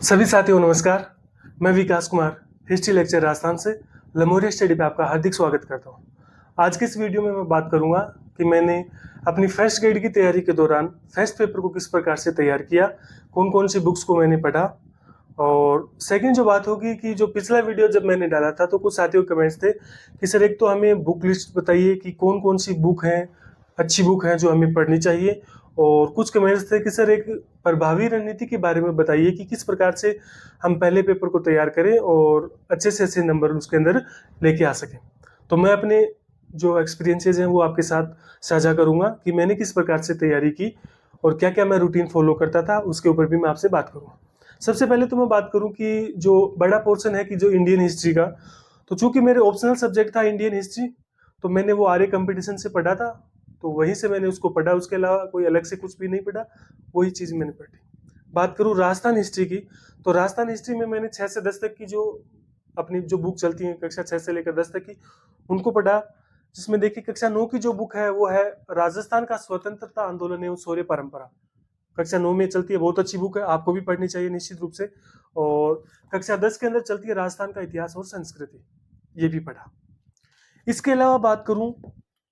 सभी साथियों नमस्कार। मैं विकास कुमार हिस्ट्री लेक्चर राजस्थान से लमोरिया स्टडी पे आपका हार्दिक स्वागत करता हूँ। आज के इस वीडियो में मैं बात करूँगा कि मैंने अपनी फर्स्ट ग्रेड की तैयारी के दौरान फर्स्ट पेपर को किस प्रकार से तैयार किया, कौन कौन सी बुक्स को मैंने पढ़ा। और सेकंड जो बात होगी कि जो पिछला वीडियो जब मैंने डाला था तो कुछ साथियों के कमेंट्स थे कि सर एक तो हमें बुक लिस्ट बताइए कि कौन कौन सी बुक हैं, अच्छी बुक हैं जो हमें पढ़नी चाहिए, और कुछ कमेंट्स थे कि सर एक प्रभावी रणनीति के बारे में बताइए कि किस प्रकार से हम पहले पेपर को तैयार करें और अच्छे से अच्छे नंबर उसके अंदर लेके आ सकें। तो मैं अपने जो एक्सपीरियंसेस हैं वो आपके साथ साझा करूंगा कि मैंने किस प्रकार से तैयारी की और क्या क्या मैं रूटीन फॉलो करता था, उसके ऊपर भी मैं आपसे बात करूंगा। सबसे पहले तो मैं बात करूं कि जो बड़ा पोर्शन है कि जो इंडियन हिस्ट्री का, तो चूंकि मेरे ऑप्शनल सब्जेक्ट था इंडियन हिस्ट्री, तो मैंने वो आर्य कंपटीशन से पढ़ा था, तो वहीं से मैंने उसको पढ़ा, उसके अलावा कोई अलग से कुछ भी नहीं पढ़ा, वही चीज़ मैंने पढ़ी। बात करूँ राजस्थान हिस्ट्री की, तो राजस्थान हिस्ट्री में मैंने 6 से 10 तक की जो अपनी जो बुक चलती है कक्षा 6 से लेकर 10 तक की, उनको पढ़ा। जिसमें देखिए कक्षा 9 की जो बुक है वो है राजस्थान का स्वतंत्रता आंदोलन एवं शौर्य परंपरा। कक्षा 9 में चलती है, बहुत अच्छी बुक है, आपको भी पढ़नी चाहिए निश्चित रूप से। और कक्षा 10 के अंदर चलती है राजस्थान का इतिहास और संस्कृति, ये भी पढ़ा। इसके अलावा बात करूं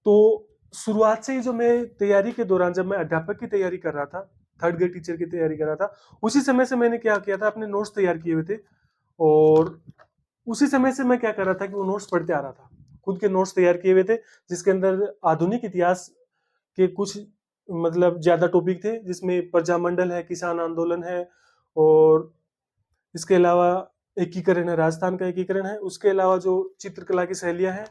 तो शुरुआत से ही जो मैं तैयारी के दौरान, जब मैं अध्यापक की तैयारी कर रहा था, थर्ड ग्रेड टीचर की तैयारी कर रहा था, उसी समय से मैंने क्या किया था, अपने नोट्स तैयार किए हुए थे। और उसी समय से मैं क्या कर रहा था कि वो नोट्स पढ़ते आ रहा था, खुद के नोट्स तैयार किए हुए थे, जिसके अंदर आधुनिक इतिहास के कुछ मतलब ज्यादा टॉपिक थे, जिसमें प्रजामंडल है, किसान आंदोलन है, और इसके अलावा एकीकरण है, राजस्थान का एकीकरण है। उसके अलावा जो चित्रकला की शैलियाँ हैं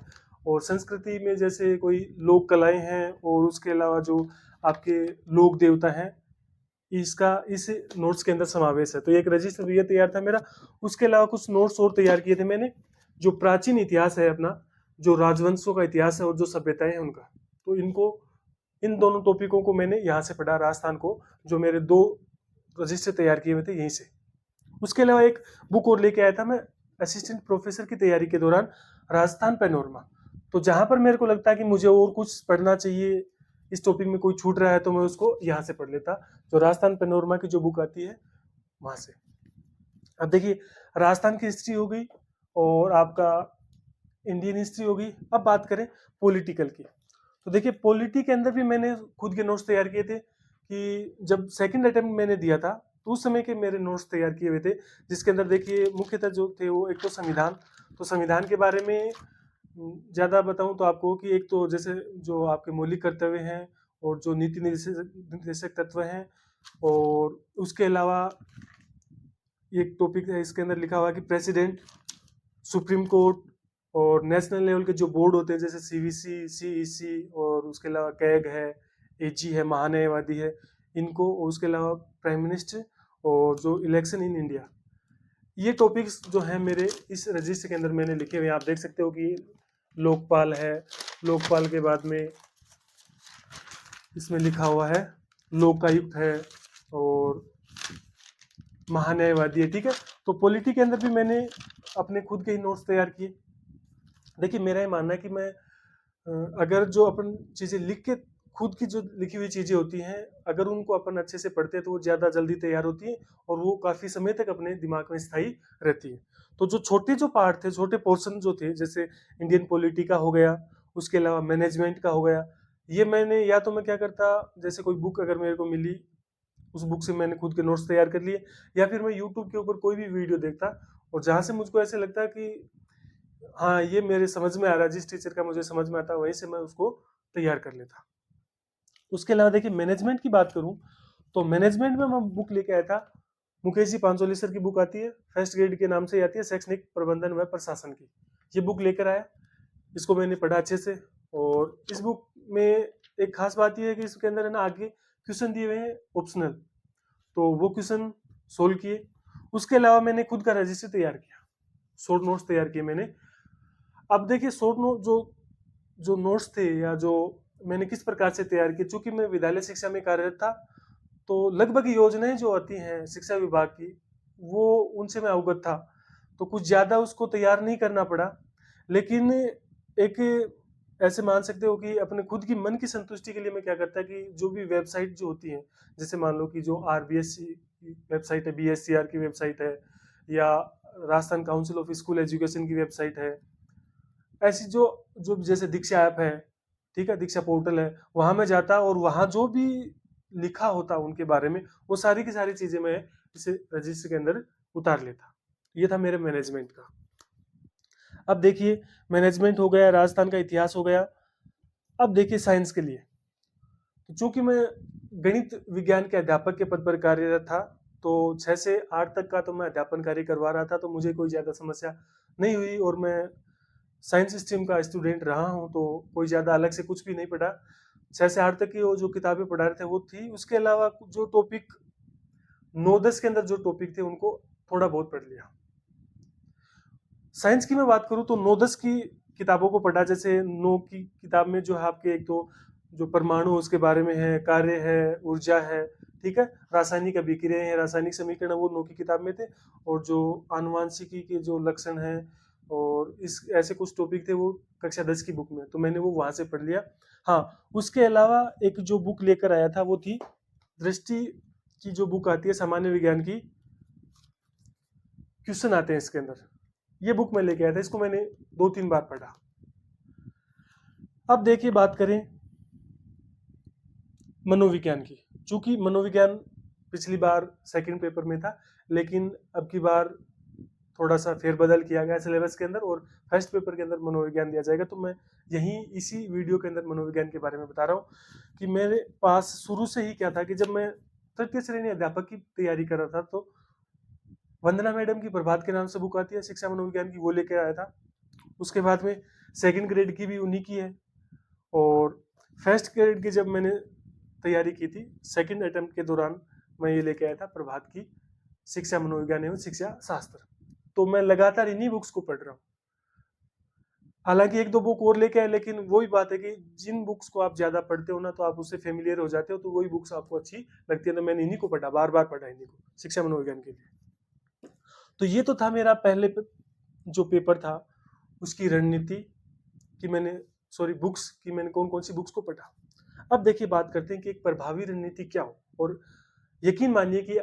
और संस्कृति में जैसे कोई लोक कलाएं हैं, और उसके अलावा जो आपके लोक देवता हैं, इसका इस नोट्स के अंदर समावेश है। तो एक रजिस्टर ये तैयार था मेरा। उसके अलावा कुछ नोट्स और तैयार किए थे मैंने, जो प्राचीन इतिहास है अपना, जो राजवंशों का इतिहास है और जो सभ्यताएं हैं उनका, तो इनको इन दोनों टॉपिकों को मैंने यहाँ से पढ़ा, राजस्थान को, जो मेरे 2 रजिस्टर तैयार किए हुए थे यहीं से। उसके अलावा एक बुक और लेके आया था मैं असिस्टेंट प्रोफेसर की तैयारी के दौरान, राजस्थान पैनोरमा। तो जहां पर मेरे को लगता है कि मुझे और कुछ पढ़ना चाहिए, इस टॉपिक में कोई छूट रहा है, तो मैं उसको यहाँ से पढ़ लेता, जो राजस्थान पैनोरमा की जो बुक आती है वहां से। अब देखिए, राजस्थान की हिस्ट्री हो गई और आपका इंडियन हिस्ट्री हो गई। अब बात करें पॉलिटिकल की, तो देखिए पॉलिटी के अंदर भी मैंने खुद के नोट्स तैयार किए थे, कि जब सेकंड अटेम्प्ट मैंने दिया था तो उस समय के मेरे नोट्स तैयार किए हुए थे, जिसके अंदर देखिए मुख्यतः जो थे वो एक तो संविधान, तो संविधान के बारे में ज़्यादा बताऊं तो आपको कि एक तो जैसे जो आपके मौलिक कर्तव्य हैं और जो नीति निर्देशक तत्व हैं, और उसके अलावा एक टॉपिक है इसके अंदर लिखा हुआ कि प्रेसिडेंट, सुप्रीम कोर्ट, और नेशनल लेवल के जो बोर्ड होते हैं जैसे सीवीसी, सीईसी, और उसके अलावा कैग है, एजी है, महान्यायवादी है, इनको, और उसके अलावा प्राइम मिनिस्टर, और जो इलेक्शन इन इंडिया, ये टॉपिक्स जो हैं मेरे इस रजिस्टर के अंदर मैंने लिखे हुए हैं। आप देख सकते हो कि लोकपाल है, लोकपाल के बाद में इसमें लिखा हुआ है लोकायुक्त है, और महान्यायवादी है, ठीक है। तो पॉलिटी के अंदर भी मैंने अपने खुद के ही नोट्स तैयार किए। देखिए मेरा ये मानना है कि मैं अगर जो अपन चीज़ें लिख के, खुद की जो लिखी हुई चीज़ें होती हैं, अगर उनको अपन अच्छे से पढ़ते हैं तो वो ज़्यादा जल्दी तैयार होती है और वो काफ़ी समय तक अपने दिमाग में स्थायी रहती है। तो जो छोटे जो पार्ट थे, छोटे पोर्शन जो थे, जैसे इंडियन पॉलिटी का हो गया, उसके अलावा मैनेजमेंट का हो गया, ये मैंने, या तो मैं क्या करता, जैसे कोई बुक अगर मेरे को मिली, उस बुक से मैंने खुद के नोट्स तैयार कर लिए, या फिर मैं यूट्यूब के ऊपर कोई भी वीडियो देखता, और जहाँ से मुझको ऐसे लगता है कि हाँ ये मेरे समझ में आ रहा है, जिस टीचर का मुझे समझ में आता है वहीं से मैं उसको तैयार कर लेता। उसके अलावा देखिए मैनेजमेंट की बात करूं, तो मैनेजमेंट में मैं बुक लेके आया था, मुकेश जी पांचोली सर की बुक आती है, फर्स्ट ग्रेड के नाम से ही आती है, शैक्षणिक प्रबंधन व प्रशासन की, ये बुक लेकर आया। इसको मैंने पढ़ा अच्छे से, और इस बुक में एक खास बात यह है कि इसके अंदर है ना आगे क्वेश्चन दिए हुए हैं ऑप्शनल, तो वो क्वेश्चन सोल्व किए। उसके अलावा मैंने खुद का रजिस्टर तैयार किया, शॉर्ट नोट्स तैयार किए मैंने। अब देखिए शॉर्ट नोट जो जो नोट्स थे, या जो मैंने किस प्रकार से तैयार किए, चूंकि मैं विद्यालय शिक्षा में कार्यरत था, तो लगभग योजनाएं जो आती हैं शिक्षा विभाग की, वो उनसे मैं अवगत था, तो कुछ ज़्यादा उसको तैयार नहीं करना पड़ा। लेकिन एक ऐसे मान सकते हो कि अपने खुद की मन की संतुष्टि के लिए मैं क्या करता कि जो भी वेबसाइट जो होती है, जैसे मान लो कि जो आरबीएस की वेबसाइट है, BSCR की वेबसाइट है, या Rajasthan council of school education की वेबसाइट है। ऐसी जो जो जैसे दीक्षा ऐप है, ठीक है, दीक्षा पोर्टल है, वहां मैं जाता और वहां जो भी लिखा होता उनके बारे में, वो सारी की सारी चीजें मैं इसे रजिस्टर के अंदर उतार लेता। ये था मेरे मैनेजमेंट का। अब देखिए, मैनेजमेंट हो गया, राजस्थान का इतिहास हो गया। अब देखिए साइंस के लिए, तो चूंकि मैं गणित विज्ञान के अध्यापक के पद पर कार्यरत था, तो 6 से 8 तक का तो मैं अध्यापन कार्य करवा रहा था, तो मुझे कोई ज़्यादा समस्या नहीं हुई, और मैं साइंस स्ट्रीम का स्टूडेंट रहा हूँ, तो कोई ज़्यादा अलग से कुछ भी नहीं पढ़ा। 6 से 8 तक की वो जो किताबें पढ़ा रहे थे वो थी, उसके अलावा जो टॉपिक 9-10 के अंदर जो टॉपिक थे उनको थोड़ा बहुत पढ़ लिया। साइंस की मैं बात करूँ तो 9-10 की किताबों को पढ़ा। जैसे 9 की किताब में जो है आपके एक तो जो परमाणु उसके बारे में है, कार्य है, ऊर्जा है, ठीक है, रासायनिक अभिक्रियाएं हैं, रासायनिक समीकरण, वो 9 की किताब में थे। और जो आनुवांशिकी के जो लक्षण हैं और इस ऐसे कुछ टॉपिक थे, वो कक्षा 10 की बुक में, तो मैंने वो वहां से पढ़ लिया। हाँ, उसके अलावा एक जो बुक लेकर आया था वो थी दृष्टि की जो बुक आती है, सामान्य विज्ञान की, क्वेश्चन आते हैं इसके अंदर, ये बुक मैं लेके आया था। इसको मैंने 2-3 बार पढ़ा। अब देखिए बात करें मनोविज्ञान की। चूंकि मनोविज्ञान पिछली बार सेकंड पेपर में था, लेकिन अब की बार थोड़ा सा फेरबदल किया गया सिलेबस के अंदर, और फर्स्ट पेपर के अंदर मनोविज्ञान दिया जाएगा। तो मैं यहीं इसी वीडियो के अंदर मनोविज्ञान के बारे में बता रहा हूँ कि मेरे पास शुरू से ही क्या था कि जब मैं तृतीय श्रेणी अध्यापक की तैयारी कर रहा था, तो वंदना मैडम की प्रभात के नाम से बुक आती है शिक्षा मनोविज्ञान की, वो लेकर आया था। उसके बाद में सेकंड ग्रेड की भी उन्हीं की है, और फर्स्ट ग्रेड की जब मैंने तैयारी की थी सेकंड अटेम्प्ट के दौरान, मैं ये लेके आया था प्रभात की शिक्षा मनोविज्ञान एवं शिक्षा शास्त्र। तो मैं लगातार इन्हीं बुक्स को पढ़ रहा हूँ। हालांकि 1-2 बुक और लेके आए, लेकिन वही बात है कि जिन बुक्स को आप ज्यादा पढ़ते हो ना, तो आप उससे फेमिलियर हो जाते हो, तो वही बुक्स आपको अच्छी लगती है। तो मैंने इन्हीं को पढ़ा, बार बार पढ़ा इन्हीं को, शिक्षा मनोविज्ञान के लिए। तो ये तो था मेरा पहले जो पेपर था उसकी रणनीति कि मैंने, सॉरी, बुक्स की मैंने कौन कौन सी बुक्स को पढ़ा। अब देखिए बात करते हैं कि एक प्रभावी रणनीति क्या हो। और यकीन मानिए कि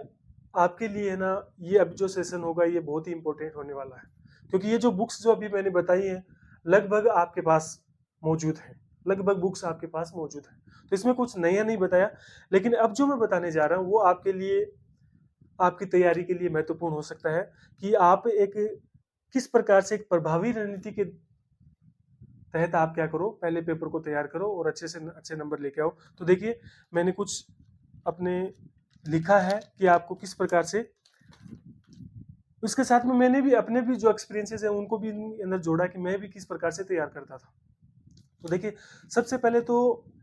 आपके लिए है ना, ये अब जो सेशन होगा ये बहुत ही इंपॉर्टेंट होने वाला है, क्योंकि ये जो बुक्स जो अभी मैंने बताई हैं लगभग आपके पास मौजूद है, लगभग बुक्स आपके पास मौजूद है। तो इसमें कुछ नया नहीं बताया, लेकिन अब जो मैं बताने जा रहा हूँ वो आपके लिए, आपकी तैयारी के लिए महत्वपूर्ण हो सकता है कि आप एक किस प्रकार से एक प्रभावी रणनीति के तहत आप क्या करो, पहले पेपर को तैयार करो और अच्छे से अच्छे नंबर लेके आओ। तो देखिए मैंने कुछ अपने लिखा है कि आपको किस प्रकार से, उसके साथ में मैंने भी अपने भी जो एक्सपीरियंसेस हैं उनको भी अंदर जोड़ा कि मैं भी किस प्रकार से तैयार करता था। तो देखिए सबसे पहले तो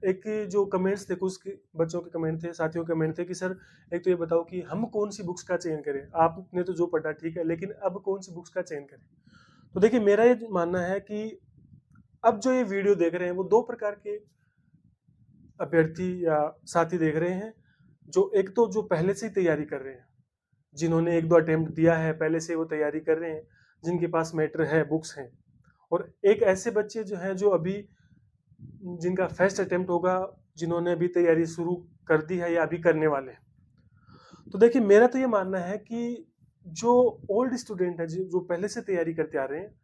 एक जो कमेंट्स थे, कुछ बच्चों के कमेंट थे, साथियों के कमेंट थे कि सर एक तो ये बताओ कि हम कौन सी बुक्स का चयन करें। आपने तो जो पढ़ा ठीक है, लेकिन अब कौन सी बुक्स का चयन करें। तो देखिए मेरा ये मानना है कि अब जो ये वीडियो देख रहे हैं वो 2 प्रकार के अभ्यर्थी या साथी देख रहे हैं। जो एक तो जो पहले से ही तैयारी कर रहे हैं, जिन्होंने 1-2 अटेम्प्ट दिया है, पहले से वो तैयारी कर रहे हैं, जिनके पास मैटर है, बुक्स हैं। और एक ऐसे बच्चे जो हैं जो अभी, जिनका फर्स्ट अटेम्प्ट होगा, जिन्होंने अभी तैयारी शुरू कर दी है या अभी करने वाले हैं। तो देखिए मेरा तो ये मानना है कि जो ओल्ड स्टूडेंट है, जो पहले से तैयारी करते आ रहे हैं,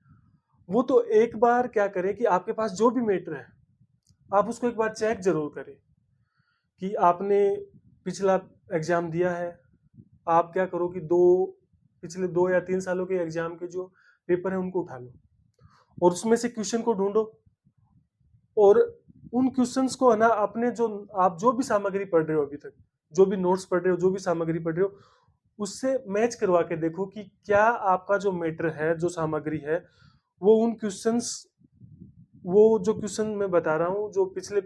वो तो एक बार क्या करें कि आपके पास जो भी मैटर है आप उसको एक बार चेक जरूर करें कि आपने पिछला एग्जाम दिया है। आप क्या करो कि पिछले 2 या 3 सालों के एग्जाम के जो पेपर है उनको उठा लो और उसमें से क्वेश्चन को ढूंढो, और उन क्वेश्चंस को है ना, अपने जो आप जो भी सामग्री पढ़ रहे हो अभी तक, जो भी नोट्स पढ़ रहे हो, जो भी सामग्री पढ़ रहे हो, उससे मैच करवा के देखो कि क्या आपका जो मैटर है, जो सामग्री है, वो उन क्वेश्चंस, वो जो क्वेश्चन मैं बता रहा हूँ, जो पिछले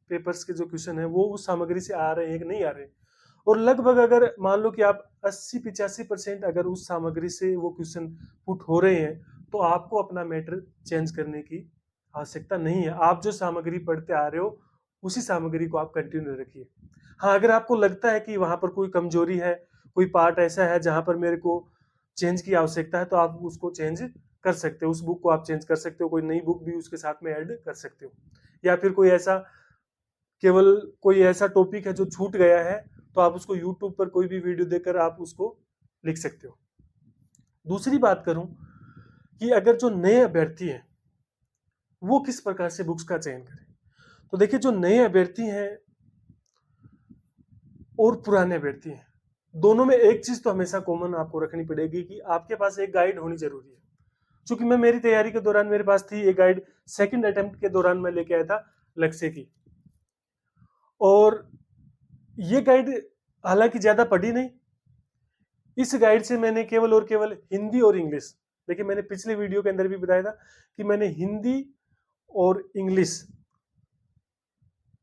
पेपर्स के जो क्वेश्चन है, वो उस सामग्री से आ रहे हैं कि नहीं आ रहे। और लगभग अगर मान लो कि आप 80-85% अगर उस सामग्री से वो क्वेश्चन पुट हो रहे हैं, तो आपको अपना मैटर चेंज करने की आवश्यकता नहीं है। आप जो सामग्री पढ़ते आ रहे हो उसी सामग्री को आप कंटिन्यू रखिए। हाँ, अगर आपको लगता है कि वहां पर कोई कमजोरी है, कोई पार्ट ऐसा है जहां पर मेरे को चेंज की आवश्यकता है, तो आप उसको चेंज कर सकते हो, उस बुक को आप चेंज कर सकते हो, कोई नई बुक भी उसके साथ में ऐड कर सकते हो। या फिर कोई ऐसा, केवल कोई ऐसा टॉपिक है जो छूट गया है, तो आप उसको यूट्यूब पर कोई भी वीडियो देखकर आप उसको लिख सकते हो। दूसरी बात करूं कि अगर जो नए अभ्यर्थी हैं वो किस प्रकार से बुक्स का चयन करें, तो देखिए जो नए अभ्यर्थी हैं और पुराने अभ्यर्थी हैं, दोनों में एक चीज तो हमेशा कॉमन आपको रखनी पड़ेगी कि आपके पास एक गाइड होनी जरूरी है। क्योंकि मैं मेरी तैयारी के दौरान मेरे पास थी एक गाइड, सेकंड अटेम्प्ट के दौरान मैं लेके आया था लक्ष्य की, और ये गाइड हालांकि ज्यादा पढ़ी नहीं। इस गाइड से मैंने केवल और केवल हिंदी और इंग्लिश, देखिए मैंने पिछले वीडियो के अंदर भी बताया था कि मैंने हिंदी और इंग्लिश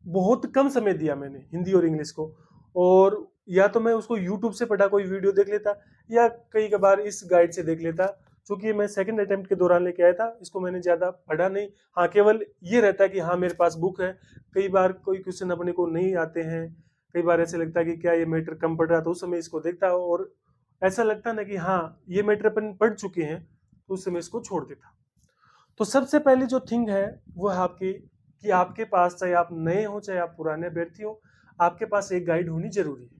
बहुत कम समय दिया मैंने हिंदी और इंग्लिश को, और या तो मैं उसको यूट्यूब से पढ़ा कोई वीडियो देख लेता या कई बार इस गाइड से देख लेता। क्योंकि मैं सेकंड अटेम्प्ट के दौरान लेके आया था, इसको मैंने ज्यादा पढ़ा नहीं। हाँ, केवल ये रहता है कि हाँ मेरे पास बुक है, कई बार कोई क्वेश्चन अपने को नहीं आते हैं, कई बार ऐसे लगता है कि क्या ये मैटर कम पढ़ रहा, तो उस समय इसको देखता, और ऐसा लगता ना कि हाँ ये मैटर अपन पढ़ चुके हैं, तो उस समय इसको छोड़ देता। तो सबसे पहले जो थिंग है वो है आपकी कि आपके पास, चाहे आप नए हो चाहे आप पुराने अभ्यर्थी हो, आपके पास एक गाइड होनी जरूरी है।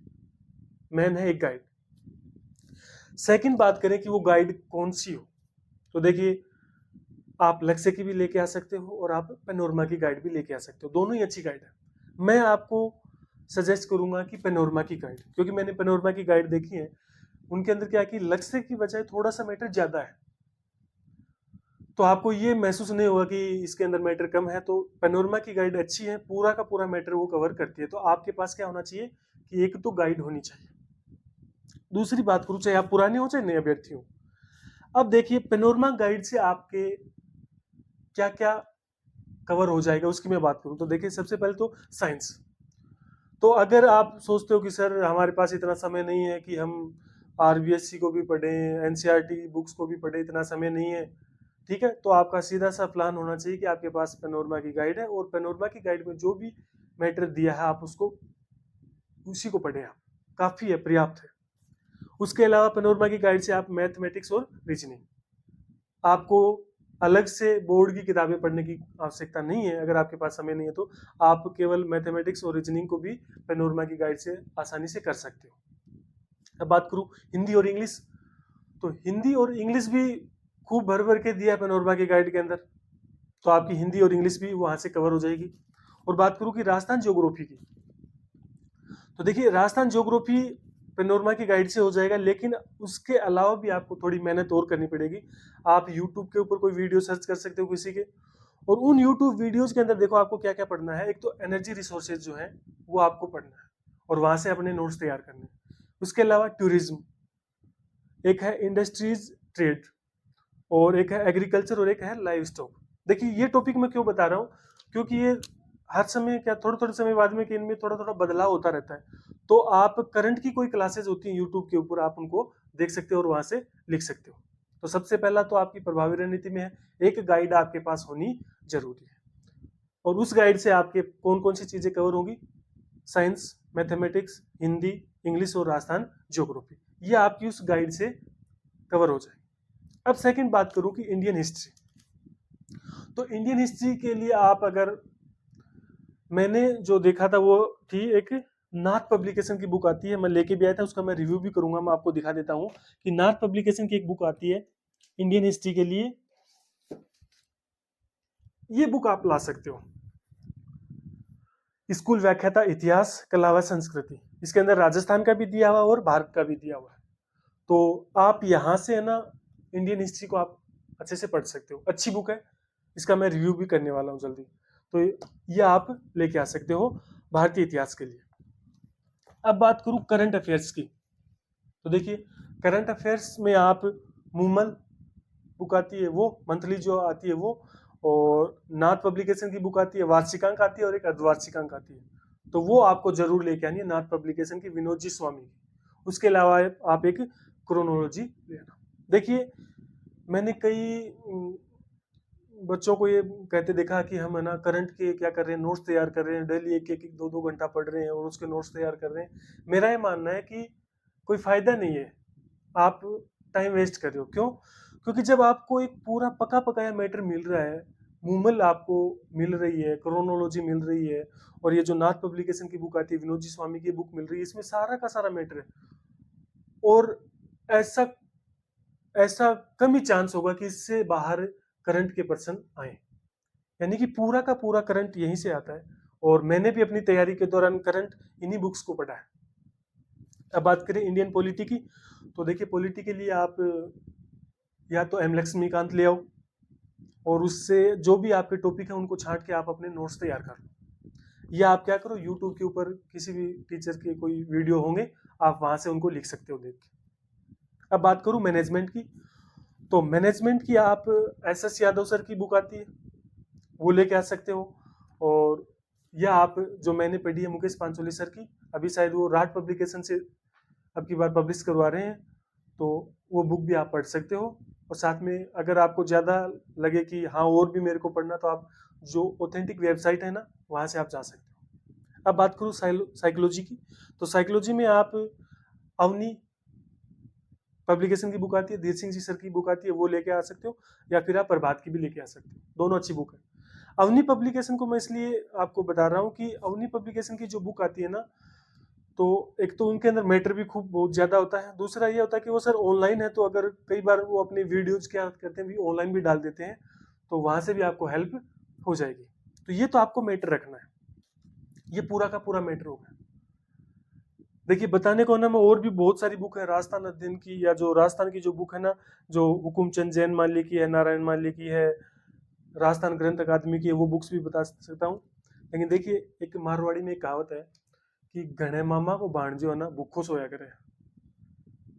मेन है एक गाइड। सेकंड बात करें कि वो गाइड कौन सी हो, तो देखिए आप लक्ष्य की भी लेके आ सकते हो और आप पेनोरमा की गाइड भी लेके आ सकते हो, दोनों ही अच्छी गाइड है। मैं आपको सजेस्ट करूंगा कि पेनोरमा की गाइड, क्योंकि मैंने पेनोरमा की गाइड देखी है, उनके अंदर क्या है कि लक्ष्य की बजाय थोड़ा सा मैटर ज्यादा है, तो आपको ये महसूस नहीं होगा कि इसके अंदर मैटर कम है। तो पेनोरमा की गाइड अच्छी है, पूरा का पूरा मैटर वो कवर करती है। तो आपके पास क्या होना चाहिए कि एक तो गाइड होनी चाहिए। दूसरी बात करूं, चाहे आप पुराने हो चाहे नए अभ्यर्थी हो, अब देखिए पेनोरमा गाइड से आपके क्या क्या कवर हो जाएगा उसकी मैं बात करूं, तो देखिए सबसे पहले तो साइंस। तो अगर आप सोचते हो कि सर हमारे पास इतना समय नहीं है कि हम आरबीएससी को भी पढ़ें, एनसीईआरटी बुक्स को भी पढ़ें, इतना समय नहीं है, ठीक है, तो आपका सीधा सा प्लान होना चाहिए कि आपके पास पेनोरमा की गाइड है, और पेनोरमा की गाइड में जो भी मैटर दिया है आप उसको उसी को पढ़ें, आप काफी है, पर्याप्त है। उसके अलावा पेनोरमा की गाइड से आप मैथमेटिक्स और रीजनिंग, आपको अलग से बोर्ड की किताबें पढ़ने की आवश्यकता नहीं है। अगर आपके पास समय नहीं है तो आप केवल मैथमेटिक्स और रीजनिंग को भी पेनोरमा की गाइड से आसानी से कर सकते हो। अब बात करूं हिंदी और इंग्लिश, तो हिंदी और इंग्लिश भी खूब भर भर के दिया है पेनोरमा की गाइड के अंदर, तो आपकी हिंदी और इंग्लिश भी वहां से कवर हो जाएगी। और बात करूं कि राजस्थान ज्योग्राफी की, तो देखिए राजस्थान ज्योग्राफी पेनोरमा की गाइड से हो जाएगा, लेकिन उसके अलावा भी आपको थोड़ी मेहनत और करनी पड़ेगी। आप यूट्यूब के ऊपर कोई वीडियो सर्च कर सकते हो किसी के, और उन यूट्यूब वीडियोज के अंदर देखो आपको क्या क्या पढ़ना है। एक तो एनर्जी रिसोर्सेज जो है वो आपको पढ़ना है और वहां से अपने नोट्स तैयार करने हैं। उसके अलावा टूरिज्म, एक है इंडस्ट्रीज ट्रेड, और एक है एग्रीकल्चर, और एक है लाइव स्टॉक। देखिए ये टॉपिक मैं क्यों बता रहा हूँ, क्योंकि ये हर समय क्या थोड़े थोड़े समय बाद में कि इनमें थोड़ा थोड़ा बदलाव होता रहता है। तो आप करंट की कोई क्लासेस होती हैं यूट्यूब के ऊपर, आप उनको देख सकते हो और वहां से लिख सकते हो। तो सबसे पहला तो आपकी प्रभावी रणनीति में है एक गाइड आपके पास होनी जरूरी है, और उस गाइड से आपके कौन कौन सी चीजें कवर होंगी, साइंस, मैथमेटिक्स, हिंदी, इंग्लिश और राजस्थान ज्योग्राफी, ये आपकी उस गाइड से कवर हो जाएगी। अब सेकंड बात करूं कि इंडियन हिस्ट्री, तो इंडियन हिस्ट्री के लिए आप अगर, मैंने जो देखा था वो थी एक नाथ पब्लिकेशन की बुक आती है, मैं लेके भी आया था, उसका मैं रिव्यू भी करूंगा, मैं आपको दिखा देता हूं कि नाथ पब्लिकेशन की एक बुक आती है इंडियन हिस्ट्री के लिए, ये बुक आप ला सकते हो। स्कूल व्याख्याता इतिहास कला व संस्कृति, इसके अंदर राजस्थान का भी दिया हुआ और भारत का भी दिया हुआ है। तो आप यहाँ से है ना इंडियन हिस्ट्री को आप अच्छे से पढ़ सकते हो, अच्छी बुक है, इसका मैं रिव्यू भी करने वाला हूँ जल्दी। तो ये आप लेके आ सकते हो भारतीय इतिहास के लिए। अब बात करूँ करंट अफेयर्स की, तो देखिए करंट अफेयर्स में आप मूमल बुक आती है वो, मंथली जो आती है वो, और नाथ पब्लिकेशन की बुक आती है, वार्षिकांक आती है और एक अर्धवार्षिकांक आती है, तो वो आपको जरूर लेके आनी है नाथ पब्लिकेशन की, विनोद जी स्वामी की। उसके अलावा आप एक क्रोनोलॉजी लेना। देखिए मैंने कई बच्चों को ये कहते देखा कि हम है ना करंट के क्या कर रहे हैं, नोट्स तैयार कर रहे हैं, डेली एक एक दो दो घंटा पढ़ रहे हैं और उसके नोट्स तैयार कर रहे हैं। मेरा ये मानना है कि कोई फायदा नहीं है, आप टाइम वेस्ट कर रहे हो। क्यों? क्योंकि जब आपको एक पूरा पका पकाया मैटर मिल रहा है मूमल आपको मिल रही है, क्रोनोलॉजी मिल रही है, और ये जो नाथ पब्लिकेशन की बुक आती है, विनोद जी स्वामी की बुक मिल रही है, इसमें सारा का सारा मैटर है। और ऐसा ऐसा कम ही चांस होगा कि इससे बाहर करंट के पर्सन आए, यानी कि पूरा का पूरा करंट यहीं से आता है। और मैंने भी अपनी तैयारी के दौरान करंट इन्हीं बुक्स को पढ़ा है। अब बात करें इंडियन पॉलिटी की, तो देखिए पॉलिटी के लिए आप या तो एम लक्ष्मीकांत ले आओ, और उससे जो भी आपके टॉपिक है उनको छांट के आप अपने नोट्स तैयार कर लो, या आप क्या करो, यूट्यूब के ऊपर किसी भी टीचर के कोई वीडियो होंगे, आप वहां से उनको लिख सकते हो देख के। अब बात करूं मैनेजमेंट की, तो मैनेजमेंट की आप एस एस यादव सर की बुक आती है, वो लेके आ सकते हो। और या आप जो मैंने पढ़ी है मुकेश पांचोली सर की, अभी शायद वो राज पब्लिकेशन से अब की बार पब्लिश करवा रहे हैं, तो वो बुक भी आप पढ़ सकते हो। और साथ में अगर आपको ज़्यादा लगे कि हाँ और भी मेरे को पढ़ना, तो आप जो ऑथेंटिक वेबसाइट है ना, वहाँ से आप जा सकते हो। अब बात करूँ साइकोलॉजी की, तो साइकोलॉजी में आप अवनी पब्लिकेशन की बुक आती है, धीर सिंह जी सर की बुक आती है, वो लेके आ सकते हो, या फिर आप प्रभात की भी लेके आ सकते हो, दोनों अच्छी बुक है। अवनी पब्लिकेशन को मैं इसलिए आपको बता रहा हूँ कि अवनी पब्लिकेशन की जो बुक आती है ना, तो एक तो उनके अंदर मैटर भी खूब बहुत ज़्यादा होता है, दूसरा ये होता है कि वो सर ऑनलाइन है, तो अगर कई बार वो अपनी वीडियोज क्या करते हैं भी ऑनलाइन भी डाल देते हैं, तो वहाँ से भी आपको हेल्प हो जाएगी। तो ये तो आपको मैटर रखना है, ये पूरा का पूरा मैटर होगा। देखिए बताने को ना, मैं और भी बहुत सारी बुक है राजस्थान अध्ययन की, या जो राजस्थान की जो बुक है ना, जो हुकुमचंद जैन माल्य की है, नारायण माल्य की है, राजस्थान ग्रंथ अकादमी की है, वो बुक्स भी बता सकता हूँ। लेकिन देखिए एक मारवाड़ी में एक कहावत है कि घने मामा को भांजो है ना भूखो सोया करे,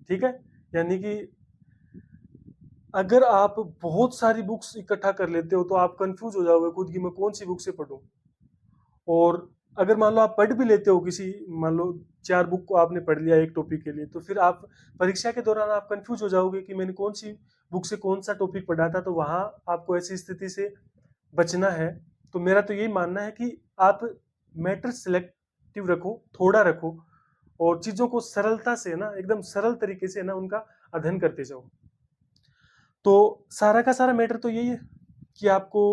ठीक है। यानी कि अगर आप बहुत सारी बुक्स इकट्ठा कर लेते हो, तो आप कंफ्यूज हो जाओगे खुद की मैं कौन सी बुक से पढूं। और अगर मान लो आप पढ़ भी लेते हो किसी, मान लो 4 बुक को आपने पढ़ लिया एक टॉपिक के लिए, तो फिर आप परीक्षा के दौरान आप कंफ्यूज हो जाओगे कि मैंने कौन सी बुक से कौन सा टॉपिक पढ़ा था। तो वहां आपको ऐसी स्थिति से बचना है। तो मेरा तो यही मानना है कि आप मैटर सिलेक्टिव रखो, थोड़ा रखो, और चीजों को सरलता से ना, एकदम सरल तरीके से ना उनका अध्ययन करते जाओ। तो सारा का सारा मैटर तो यही है कि आपको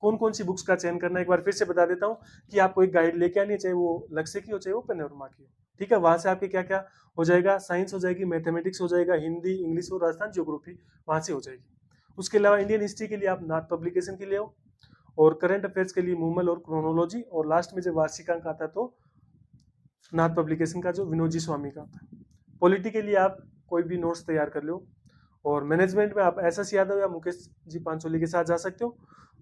कौन कौन सी बुक्स का चयन करना है। एक बार फिर से बता देता हूँ कि आपको एक गाइड लेके आनी है, चाहे वो लक्ष्य की हो चाहे वो पेनोरमा की हो, ठीक है। वहां से आपके क्या क्या हो जाएगा, साइंस हो जाएगी, मैथमेटिक्स हो जाएगा, हिंदी, इंग्लिश और राजस्थान ज्योग्राफी वहां से हो जाएगी। उसके अलावा इंडियन हिस्ट्री के लिए आप नाथ पब्लिकेशन के लिए हो, और करंट अफेयर्स के लिए मूमल और क्रोनोलॉजी, और लास्ट में जब वार्षिकांक आता तो नाथ पब्लिकेशन का जो विनोद जी स्वामी का आता। पॉलिटी के लिए आप कोई भी नोट्स तैयार कर लो, और मैनेजमेंट में आप एस एस यादव या मुकेश जी पांचोली के साथ जा सकते हो,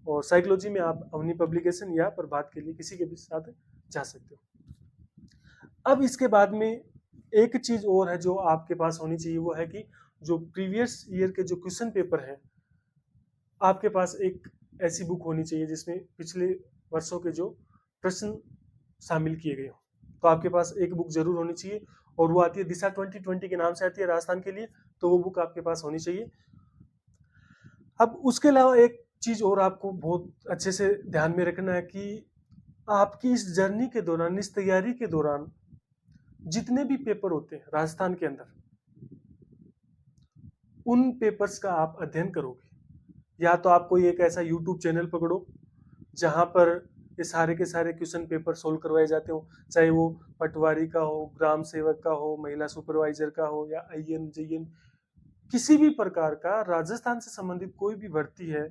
और साइकोलॉजी में आप अवनी पब्लिकेशन या प्रभात के लिए किसी के भी साथ जा सकते हो। अब इसके बाद में एक चीज और है जो आपके पास होनी चाहिए, वो है कि जो प्रीवियस ईयर के जो क्वेश्चन पेपर है, आपके पास एक ऐसी बुक होनी चाहिए जिसमें पिछले वर्षों के जो प्रश्न शामिल किए गए हो। तो आपके पास एक बुक जरूर होनी चाहिए, और वो आती है दिशा 2020 के नाम से आती है राजस्थान के लिए, तो वो बुक आपके पास होनी चाहिए। अब उसके अलावा एक चीज और आपको बहुत अच्छे से ध्यान में रखना है कि आपकी इस जर्नी के दौरान, इस तैयारी के दौरान जितने भी पेपर होते हैं राजस्थान के अंदर, उन पेपर्स का आप अध्ययन करोगे। या तो आप कोई एक ऐसा यूट्यूब चैनल पकड़ो जहां पर ये सारे के सारे क्वेश्चन पेपर सोल्व करवाए जाते हो, चाहे वो पटवारी का हो, ग्राम सेवक का हो, महिला सुपरवाइजर का हो, या आईएन जेईएन, किसी भी प्रकार का राजस्थान से संबंधित कोई भी भर्ती है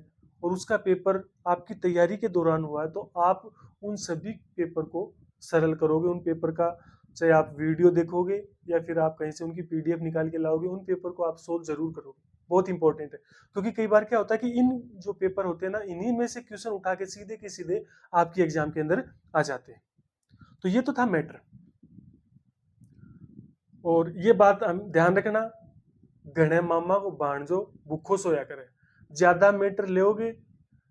और उसका पेपर आपकी तैयारी के दौरान हुआ है, तो आप उन सभी पेपर को सरल करोगे। उन पेपर का चाहे आप वीडियो देखोगे या फिर आप कहीं से उनकी पीडीएफ निकाल के लाओगे, उन पेपर को आप सोल्व जरूर करोगे। बहुत इंपॉर्टेंट है, क्योंकि कई बार क्या होता है कि इन जो पेपर होते हैं ना, इन्हीं में से क्वेश्चन उठा के सीधे के सीधे आपकी एग्जाम के अंदर आ जाते हैं। तो ये तो था मैटर। और ये बात ध्यान रखना, गणे मामा को भांजो भूखो सोया करे। ज्यादा मैटर लोगे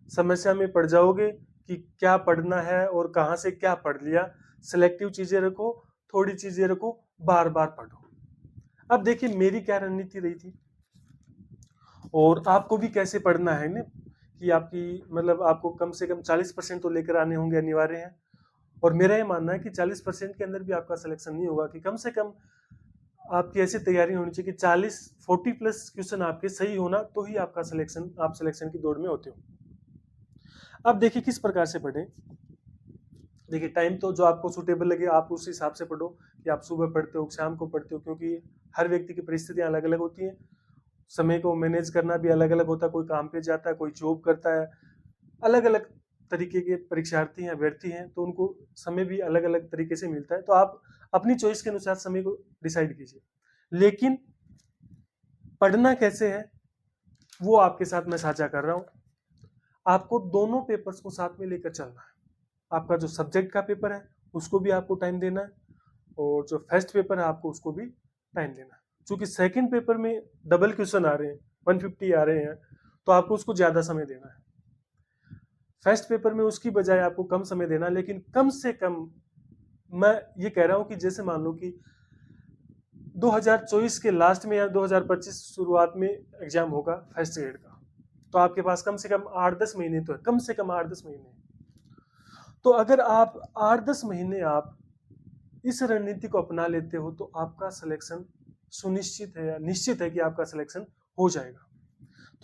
समस्या में पड़ जाओगे कि क्या पढ़ना है और कहाँ से क्या पढ़ लिया। सिलेक्टिव चीजें रखो, थोड़ी चीजें रखो, बार बार पढ़ो। अब देखिए मेरी क्या रणनीति रही थी, और आपको भी कैसे पढ़ना है ना, कि आपकी मतलब आपको कम से कम 40% तो लेकर आने होंगे, अनिवार्य है। और मेरा ये मानना है कि 40% के अंदर भी आपका सिलेक्शन नहीं होगा, कि कम से कम आपकी ऐसी तैयारी होनी चाहिए कि 40 प्लस क्वेश्चन आपके सही होना, तो ही आपका सिलेक्शन, आप सिलेक्शन की दौड़ में होते हो। अब देखिए किस प्रकार से पढ़ें। देखिए टाइम तो जो आपको सूटेबल लगे आप उस हिसाब से पढ़ो, कि आप सुबह पढ़ते हो शाम को पढ़ते हो, क्योंकि हर व्यक्ति की परिस्थितियां अलग अलग होती हैं। समय को मैनेज करना भी अलग अलग होता है, कोई काम पे जाता है, कोई जॉब करता है, अलग अलग तरीके के परीक्षार्थी हैं, अभ्यर्थी हैं, तो उनको समय भी अलग अलग तरीके से मिलता है। तो आप अपनी चॉइस के अनुसार समय को डिसाइड कीजिए, लेकिन पढ़ना कैसे है वो आपके साथ मैं साझा कर रहा हूँ। आपको दोनों पेपर्स को साथ में लेकर चलना है। आपका जो सब्जेक्ट का पेपर है उसको भी आपको टाइम देना है, और जो फर्स्ट पेपर है आपको उसको भी टाइम देना है। क्योंकि सेकंड पेपर में डबल क्वेश्चन आ रहे हैं, 150 आ रहे हैं, तो आपको उसको ज़्यादा समय देना है। फर्स्ट पेपर में उसकी बजाय आपको कम समय देना, लेकिन कम से कम मैं ये कह रहा हूँ कि जैसे मान लो कि 2024 के लास्ट में या 2025 शुरुआत में एग्जाम होगा फर्स्ट ग्रेड का, तो आपके पास कम से कम 8-10 महीने तो है, कम से कम 8-10 महीने। तो अगर आप 8-10 महीने आप इस रणनीति को अपना लेते हो तो आपका सिलेक्शन सुनिश्चित है या निश्चित है कि आपका सिलेक्शन हो जाएगा।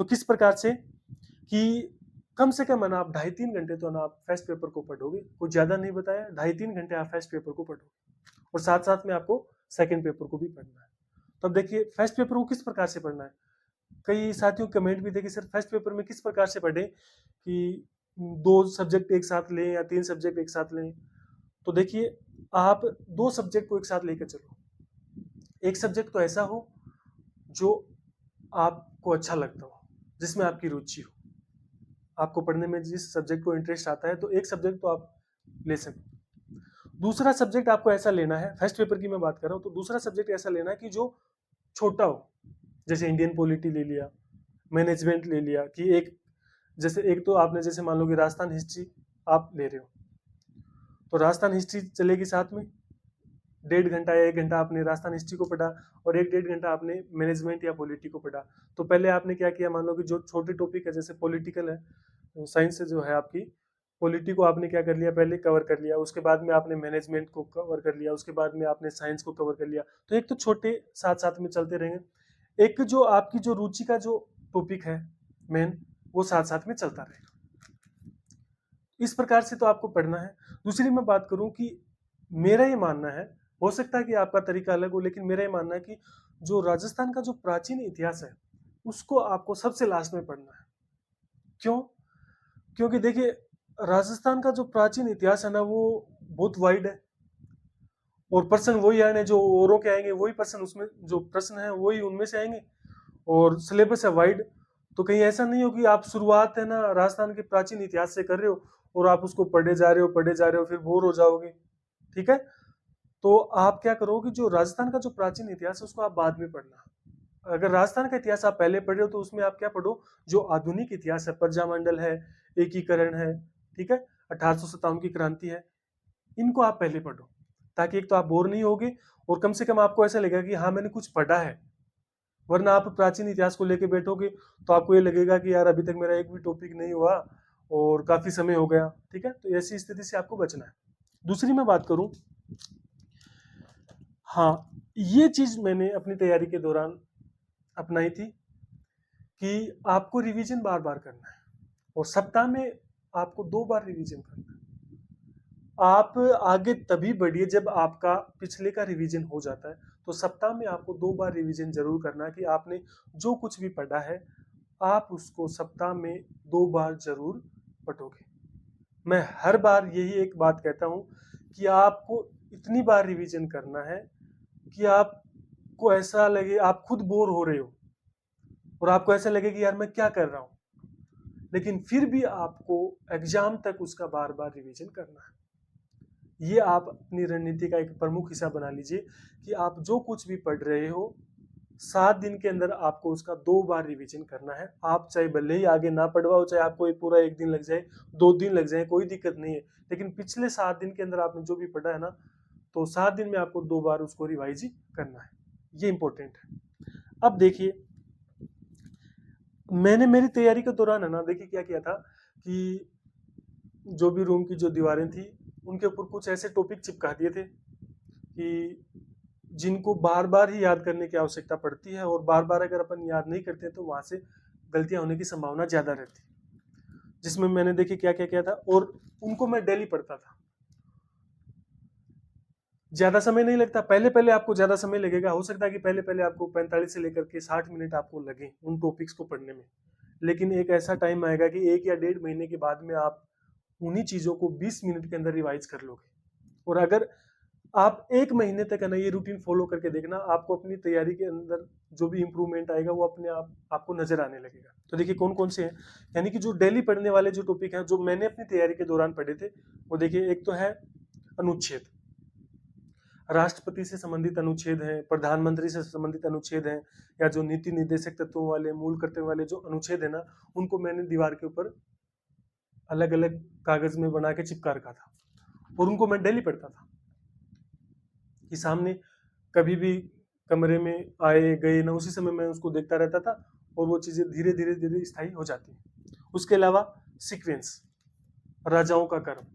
तो किस प्रकार से कि कम से कम ना आप 2.5-3 घंटे तो ना आप फर्स्ट पेपर को पढ़ोगे, कुछ ज़्यादा नहीं बताया, 2.5-3 घंटे आप फर्स्ट पेपर को पढ़ोगे, और साथ साथ में आपको सेकंड पेपर को भी पढ़ना है। तो अब देखिए फर्स्ट पेपर को किस प्रकार से पढ़ना है। कई साथियों कमेंट भी थे कि सर फर्स्ट पेपर में किस प्रकार से पढ़ें, कि 2 सब्जेक्ट एक साथ लें या 3 सब्जेक्ट एक साथ लें। तो देखिए आप 2 सब्जेक्ट को एक साथ लेकर चलो। एक सब्जेक्ट तो ऐसा हो जो आपको अच्छा लगता हो, जिसमें आपकी रुचि हो, आपको पढ़ने में जिस सब्जेक्ट को इंटरेस्ट आता है, तो एक सब्जेक्ट तो आप ले सकते। दूसरा सब्जेक्ट आपको ऐसा लेना है, फर्स्ट पेपर की मैं बात कर रहा हूँ, तो दूसरा सब्जेक्ट ऐसा लेना है कि जो छोटा हो। जैसे इंडियन पॉलिटी ले लिया, मैनेजमेंट ले लिया, कि एक जैसे एक तो आपने जैसे मान लो कि राजस्थान हिस्ट्री आप ले रहे हो, तो राजस्थान हिस्ट्री चलेगी साथ में, 1.5 घंटा या 1 घंटा आपने राजस्थान हिस्ट्री को पढ़ा, और 1-1.5 घंटा आपने मैनेजमेंट या पॉलिटी को पढ़ा। तो पहले आपने क्या किया, मान लो कि जो छोटे टॉपिक है जैसे पॉलिटिकल है, साइंस से जो है आपकी, पॉलिटी को आपने क्या कर लिया, पहले कवर कर लिया, उसके बाद में आपने मैनेजमेंट को कवर कर लिया, उसके बाद में आपने साइंस को कवर कर लिया। तो एक तो छोटे साथ साथ में चलते रहेंगे, एक जो आपकी जो रुचि का जो टॉपिक है मेन, वो साथ साथ में चलता रहेगा। इस प्रकार से तो आपको पढ़ना है। दूसरी मैं बात करूं कि मेरा ये मानना है, हो सकता है कि आपका तरीका अलग हो, लेकिन मेरा ये मानना है कि जो राजस्थान का जो प्राचीन इतिहास है उसको आपको सबसे लास्ट में पढ़ना है। क्यों? क्योंकि देखिए राजस्थान का जो प्राचीन इतिहास है ना वो बहुत वाइड है, और प्रश्न वही आने जो औरों के आएंगे, वही प्रश्न उसमें जो प्रश्न है वही उनमें से आएंगे, और सिलेबस है वाइड। तो कहीं ऐसा नहीं हो कि आप शुरुआत है ना राजस्थान के प्राचीन इतिहास से कर रहे हो और आप उसको पढ़े जा रहे हो फिर बोर हो जाओगे। ठीक है, तो आप क्या करोगे, जो राजस्थान का जो प्राचीन इतिहास है उसको आप बाद में पढ़ना। अगर राजस्थान का इतिहास आप पहले पढ़ रहे हो तो उसमें आप क्या पढ़ो, जो आधुनिक इतिहास है, प्रजामंडल है, एकीकरण है, ठीक है, 1857 की क्रांति है, इनको आप पहले पढ़ो, ताकि एक तो आप बोर नहीं होगे, और कम से कम आपको ऐसा लगेगा कि हाँ मैंने कुछ पढ़ा है। वरना आप प्राचीन इतिहास को लेके बैठोगे तो आपको ये लगेगा कि यार अभी तक मेरा एक भी टॉपिक नहीं हुआ और काफी समय हो गया। ठीक है, तो ऐसी स्थिति से आपको बचना है। दूसरी मैं बात करूं, हाँ ये चीज मैंने अपनी तैयारी के दौरान अपनाई थी कि आपको रिवीजन बार बार करना है, और सप्ताह में आपको 2 बार रिवीजन करना है। आप आगे तभी बढ़िए जब आपका पिछले का रिवीजन हो जाता है। तो सप्ताह में आपको 2 बार रिवीजन जरूर करना है, कि आपने जो कुछ भी पढ़ा है आप उसको सप्ताह में 2 बार जरूर पढ़ोगे। मैं हर बार यही एक बात कहता हूँ कि आपको इतनी बार रिवीजन करना है कि आपको ऐसा लगे आप खुद बोर हो रहे हो, और आपको ऐसा लगे कि यार मैं क्या कर रहा हूँ, लेकिन फिर भी आपको एग्जाम तक उसका बार बार रिवीजन करना है। ये आप अपनी रणनीति का एक प्रमुख हिस्सा बना लीजिए, कि आप जो कुछ भी पढ़ रहे हो 7 दिन के अंदर आपको उसका 2 बार रिवीजन करना है। आप चाहे भले ही आगे ना पढ़वाओ, चाहे आपको एक पूरा 1 दिन लग जाए, 2 दिन लग जाए, कोई दिक्कत नहीं है, लेकिन पिछले 7 दिन के अंदर आपने जो भी पढ़ा है ना, तो 7 दिन में आपको 2 बार उसको रिवाइज ही करना है। ये इंपॉर्टेंट है। अब देखिए मैंने मेरी तैयारी के दौरान है ना, देखिए क्या किया था कि जो भी रूम की जो दीवारें थी उनके ऊपर कुछ ऐसे टॉपिक चिपका दिए थे कि जिनको बार बार ही याद करने की आवश्यकता पड़ती है, और बार बार अगर अपन याद नहीं करते तो वहां से गलतियां होने की संभावना ज्यादा रहती है। जिसमें मैंने देखिए क्या क्या किया था, और उनको मैं डेली पढ़ता था। ज्यादा समय नहीं लगता, पहले पहले आपको ज्यादा समय लगेगा, हो सकता है कि पहले पहले आपको 45 से लेकर के 60 मिनट आपको लगे उन टॉपिक्स को पढ़ने में, लेकिन एक ऐसा टाइम आएगा कि 1 या 1.5 महीने के बाद में आप उन्हीं चीजों को 20 मिनट के अंदर रिवाइज कर लोगे। और अगर आप 1 महीने तक है ना ये रूटीन फॉलो करके देखना, आपको अपनी तैयारी के अंदर जो भी इंप्रूवमेंट आएगा वो अपने आप आपको नजर आने लगेगा। तो देखिए कौन कौन से हैं, यानी कि जो डेली पढ़ने वाले जो टॉपिक हैं जो मैंने अपनी तैयारी के दौरान पढ़े थे, वो देखिए एक तो है अनुच्छेद, राष्ट्रपति से संबंधित अनुच्छेद हैं, प्रधानमंत्री से संबंधित अनुच्छेद हैं, या जो नीति निर्देशक तत्वों वाले मूल कर्तव्य वाले जो अनुच्छेद है ना, उनको मैंने दीवार के ऊपर अलग अलग कागज में बना के चिपका रखा था, और उनको मैं डेली पढ़ता था कि सामने कभी भी कमरे में आए गए ना, उसी समय मैं उसको देखता रहता था, और वो चीजें धीरे धीरे धीरे स्थायी हो जाती हैं। उसके अलावा सीक्वेंस, राजाओं का कर्म,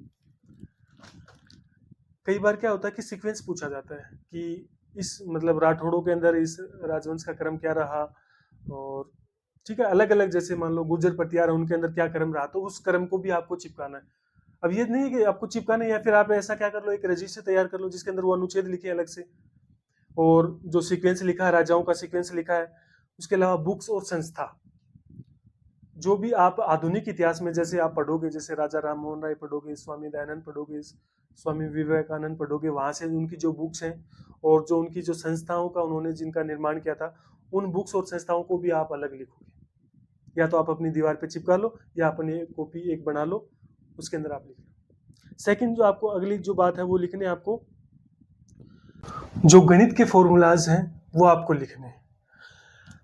कई बार क्या होता है कि सीक्वेंस पूछा जाता है कि इस मतलब राठौड़ों के अंदर इस राजवंश का क्रम क्या रहा, और ठीक है अलग अलग, जैसे मान लो गुर्जर प्रतिहार उनके अंदर क्या क्रम रहा, तो उस क्रम को भी आपको चिपकाना है। अब ये नहीं है कि आपको चिपकाना है, या फिर आप ऐसा क्या कर लो, एक रजिस्टर तैयार कर लो जिसके अंदर वो अनुच्छेद लिखे अलग से, और जो सीक्वेंस लिखा है राजाओं का सीक्वेंस लिखा है। उसके अलावा बुक्स और संस्था, जो भी आप आधुनिक इतिहास में जैसे आप पढ़ोगे, जैसे राजा राम मोहन राय पढ़ोगे, स्वामी दयानंद पढ़ोगे, स्वामी विवेकानंद पढ़ोगे, वहां से उनकी जो बुक्स हैं और जो उनकी जो संस्थाओं का उन्होंने जिनका निर्माण किया था, उन बुक्स और संस्थाओं को भी आप अलग लिखोगे, या तो आप अपनी दीवार पे चिपका लो या अपनी कॉपी एक बना लो, उसके अंदर आप लिख लो। सेकंड जो आपको अगली जो बात है वो लिखने, आपको जो गणित के फॉर्मूलाज हैं वो आपको लिखने हैं।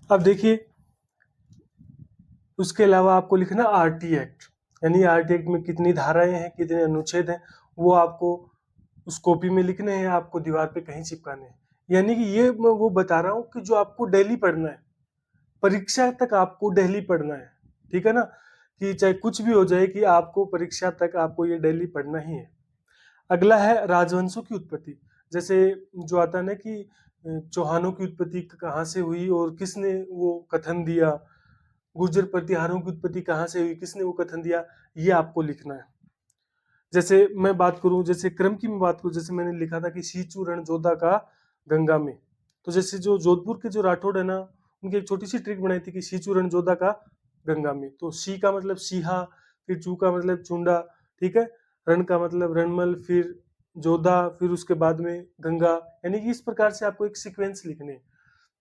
अब देखिए उसके अलावा आपको लिखना आरटी एक्ट, यानी आरटी एक्ट में कितनी धाराएं हैं, कितने अनुच्छेद हैं, वो आपको उस कॉपी में लिखने हैं, आपको दीवार पे कहीं चिपकाने हैं। यानी कि ये मैं वो बता रहा हूँ कि जो आपको डेली पढ़ना है, परीक्षा तक आपको डेली पढ़ना है, ठीक है ना, कि चाहे कुछ भी हो जाए कि आपको परीक्षा तक आपको ये डेली पढ़ना ही है। अगला है राजवंशों की उत्पत्ति, जैसे जो आता है ना कि चौहानों की उत्पत्ति कहाँ से हुई और किसने वो कथन दिया, गुर्जर प्रतिहारों की उत्पत्ति कहाँ से हुई, किसने वो कथन दिया, ये आपको लिखना है। जैसे मैं बात करूं, जैसे क्रम की मैं बात करूं, जैसे मैंने लिखा था कि सीचू रणजोधा का गंगा में, तो जैसे जो जोधपुर के जो राठौड़ है ना, उनकी एक छोटी सी ट्रिक बनाई थी कि सीचू रणजोधा का गंगा में, तो सी का मतलब सीहा, फिर चू का मतलब चुंडा, ठीक है, रण का मतलब रणमल, फिर जोधा, फिर उसके बाद में गंगा, यानी कि इस प्रकार से आपको एक सीक्वेंस लिखने,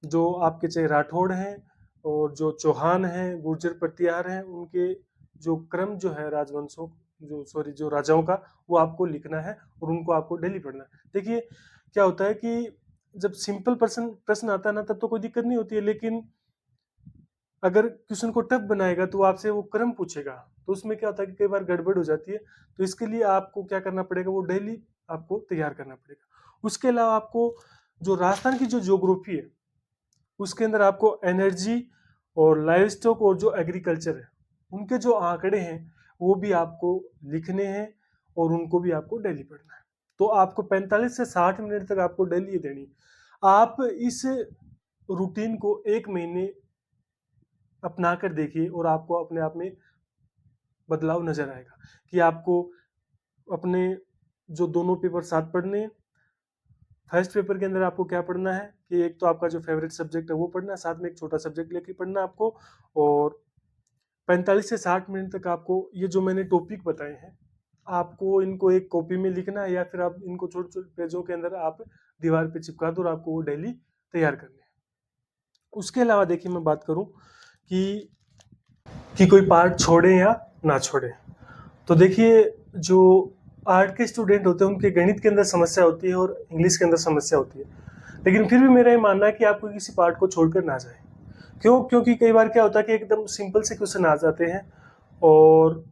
जो आपके चाहे राठौड़ हैं और जो चौहान हैं, गुर्जर प्रतिहार हैं, उनके जो क्रम जो है राजवंशों जो राजाओं का, वो आपको लिखना है और उनको आपको डेली पढ़ना है। देखिए क्या होता है कि जब सिंपल प्रश्न आता है ना, तब तो कोई दिक्कत नहीं होती है, लेकिन अगर क्वेश्चन को टफ बनाएगा तो आपसे वो क्रम पूछेगा, तो उसमें क्या होता है कि कई बार गड़बड़ हो जाती है। तो इसके लिए आपको क्या करना पड़ेगा, वो डेली आपको तैयार करना पड़ेगा। उसके अलावा आपको जो राजस्थान की जो ज्योग्राफी है, उसके अंदर आपको एनर्जी और लाइव स्टॉक और जो एग्रीकल्चर है, उनके जो आंकड़े हैं वो भी आपको लिखने हैं, और उनको भी आपको डेली पढ़ना है। तो आपको 45 से 60 मिनट तक आपको डेली देनी है। आप इस रूटीन को 1 महीने अपना कर देखिए, और आपको अपने आप में बदलाव नजर आएगा कि आपको अपने जो दोनों पेपर साथ पढ़ने हैं। फर्स्ट पेपर के अंदर आपको क्या पढ़ना है कि एक तो आपका जो फेवरेट सब्जेक्ट है वो पढ़ना है, साथ में एक छोटा सब्जेक्ट लेके पढ़ना है आपको, और 45 से 60 मिनट तक आपको ये जो मैंने टॉपिक बताए हैं, आपको इनको एक कॉपी में लिखना है, या फिर आप इनको छोटे छोटे पेजों के अंदर आप दीवार पे चिपका दो और आपको वो डेली तैयार करने हैं। उसके अलावा देखिए मैं बात करूं कि कोई पार्ट छोड़े या ना छोड़े, तो देखिए जो आर्ट के स्टूडेंट होते हैं उनके गणित के अंदर समस्या होती है और इंग्लिश के अंदर समस्या होती है, लेकिन फिर भी मेरा ये मानना है कि आपको किसी पार्ट को छोड़कर ना जाए। क्यों? क्योंकि कई बार क्या होता है कि एकदम सिंपल से क्वेश्चन आ जाते हैं, और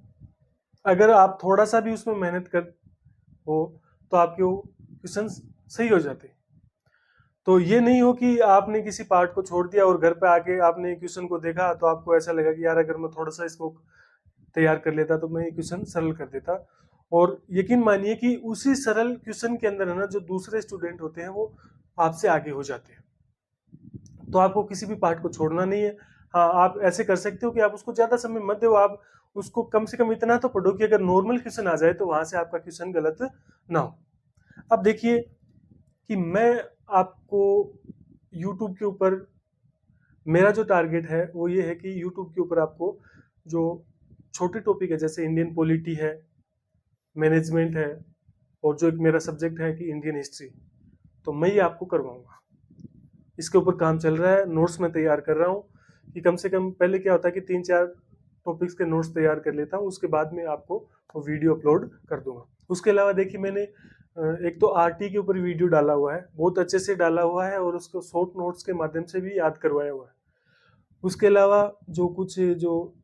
अगर आप थोड़ा सा भी उसमें मेहनत कर हो तो आपके वो क्वेश्चन सही हो जाते हैं। तो ये नहीं हो कि आपने किसी पार्ट को छोड़ दिया और घर पे आके आपने क्वेश्चन को देखा तो आपको ऐसा लगा कि यार अगर मैं थोड़ा सा इसको तैयार कर लेता तो मैं ये क्वेश्चन सरल कर देता। और यकीन मानिए कि उसी सरल क्वेश्चन के अंदर है ना, जो दूसरे स्टूडेंट होते हैं वो आपसे आगे हो जाते हैं। तो आपको किसी भी पार्ट को छोड़ना नहीं है, हाँ, आप ऐसे कर सकते हो कि आप उसको ज़्यादा समय मत दो, आप उसको कम से कम इतना तो पढ़ो कि अगर नॉर्मल क्वेश्चन आ जाए तो वहाँ से आपका क्वेश्चन गलत ना हो। अब देखिए कि मैं आपको यूट्यूब के ऊपर, मेरा जो टारगेट है वो ये है कि यूट्यूब के ऊपर आपको जो छोटे टॉपिक है, जैसे इंडियन पॉलिटी है, मैनेजमेंट है, और जो एक मेरा सब्जेक्ट है कि इंडियन हिस्ट्री, तो मैं ये आपको करवाऊंगा। इसके ऊपर काम चल रहा है, नोट्स मैं तैयार कर रहा हूँ कि कम से कम पहले क्या होता है कि 3-4 टॉपिक्स के नोट्स तैयार कर लेता हूँ, उसके बाद में आपको वो वीडियो अपलोड कर दूंगा। उसके अलावा देखिए मैंने एक तो आरटी के ऊपर वीडियो डाला हुआ है, बहुत अच्छे से डाला हुआ है, और उसको शॉर्ट नोट्स के माध्यम से भी याद करवाया हुआ है। उसके अलावा जो कुछ जो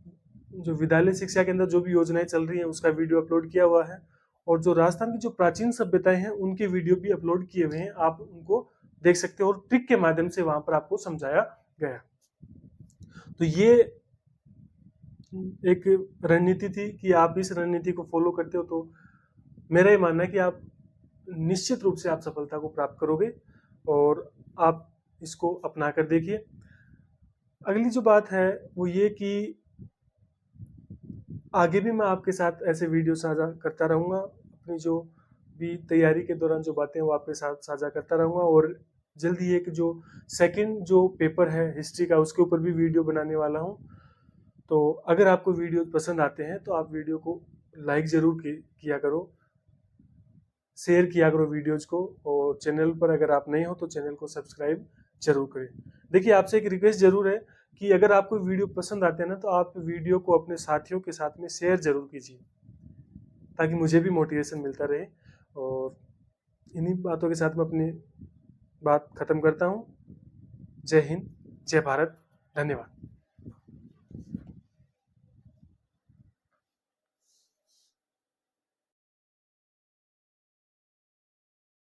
जो विद्यालय शिक्षा के अंदर जो भी योजनाएं चल रही हैं उसका वीडियो अपलोड किया हुआ है, और जो राजस्थान की जो प्राचीन सभ्यताएं हैं उनके वीडियो भी अपलोड किए हुए हैं, आप उनको देख सकते हो, और ट्रिक के माध्यम से वहां पर आपको समझाया गया। तो ये एक रणनीति थी कि आप इस रणनीति को फॉलो करते हो तो मेरा ये मानना है कि आप निश्चित रूप से आप सफलता को प्राप्त करोगे, और आप इसको अपना कर देखिए। अगली जो बात है वो ये कि आगे भी मैं आपके साथ ऐसे वीडियो साझा करता रहूँगा, अपनी जो भी तैयारी के दौरान जो बातें वो आपके साथ साझा करता रहूँगा, और जल्द ही एक जो सेकंड जो पेपर है हिस्ट्री का उसके ऊपर भी वीडियो बनाने वाला हूँ। तो अगर आपको वीडियो पसंद आते हैं तो आप वीडियो को लाइक ज़रूर किया करो, शेयर किया करो वीडियोज़ को, और चैनल पर अगर आप नए हो तो चैनल को सब्सक्राइब जरूर करें। देखिए आपसे एक रिक्वेस्ट ज़रूर है कि अगर आपको वीडियो पसंद आते हैं ना तो आप वीडियो को अपने साथियों के साथ में शेयर ज़रूर कीजिए, ताकि मुझे भी मोटिवेशन मिलता रहे। और इन्हीं बातों के साथ मैं अपनी बात ख़त्म करता हूँ। जय हिंद, जय भारत, धन्यवाद।